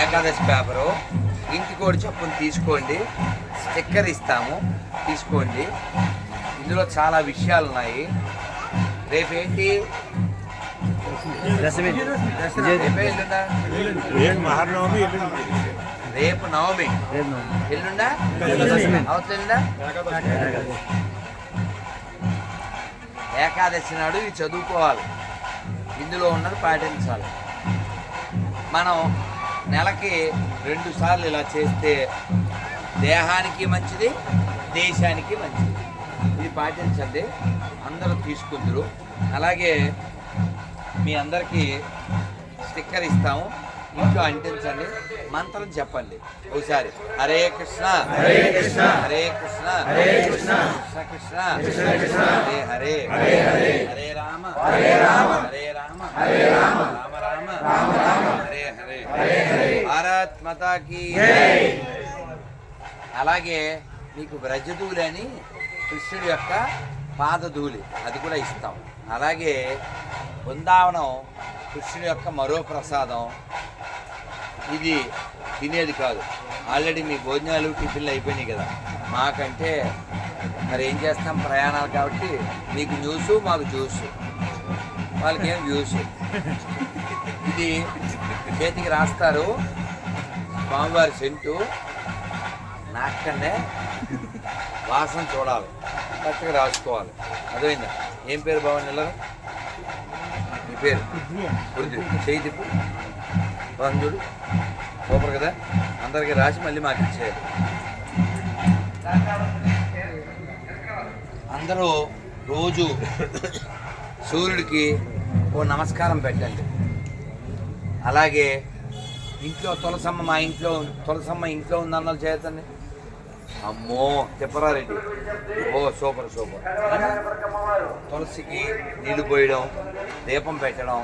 Ekadashi paper ఇంటికి ఒకటి చొప్పున తీసుకోండి, స్టిక్కర్ ఇస్తాము తీసుకోండి. ఇందులో చాలా విషయాలు ఉన్నాయి. రేపేంటి? రేపు నవమి, ఎల్లుండా అవతలుండా ఏకాదశి నాడు ఇవి చదువుకోవాలి, ఇందులో ఉన్నది పాటించాలి. మనం నెలకి 2 సార్లు ఇలా చేస్తే దేహానికి మంచిది, దేశానికి మంచిది. ఇది పాటించండి, అందరూ తీసుకుందరు. అలాగే మీ అందరికీ స్టిక్కర్ ఇస్తాము, ఇంట్లో అంటించండి, మంత్రం చెప్పండి ఒకసారి. హరే కృష్ణ హరే కృష్ణ హరే కృష్ణ హరే కృష్ణ కృష్ణ కృష్ణ కృష్ణ హరే హరే హరే హరే హరే రామ హరే రామ హరే రామ హరే రామ రామ రామ రామ రామ హరే హరే హరే హరే భారత్ మాతా కీ జై. అలాగే మీకు వ్రజధూళి అని కృష్ణుడి యొక్క పాదధూళి, అది కూడా ఇస్తాం. అలాగే బృందావనం కృష్ణుడి యొక్క మరో ప్రసాదం. ఇది తినేది కాదు, ఆల్రెడీ మీ భోజనాలు టిఫిన్లు అయిపోయినాయి కదా. మాకంటే మరి ఏం చేస్తాం, ప్రయాణాలు కాబట్టి మీకు జ్యూసు మాకు జ్యూసు, వాళ్ళకేం వ్యూసు. ఇది చేతికి రాస్తారు, స్వామివారి సెంటు నాకన్నే వాసన చూడాలి, కరెక్ట్గా రాసుకోవాలి. అర్థమైందా? ఏం పేరు బాగుంది ఇలా? మీ పేరు గుర్తు చేయి తిప్పు చూడు, సూపర్ కదా. అందరికీ రాసి మళ్ళీ మాకు ఇచ్చేయాలి. అందరూ రోజు సూర్యుడికి ఓ నమస్కారం పెట్టండి. అలాగే ఇంట్లో తులసమ్మ, మా ఇంట్లో తులసమ్మ ఇంట్లో ఉందన్నది చేతండి. అమ్మో తిప్పరారెడ్డి, ఓ సూపర్ సూపర్. తులసికి నీళ్లు పోయడం, దీపం పెట్టడం,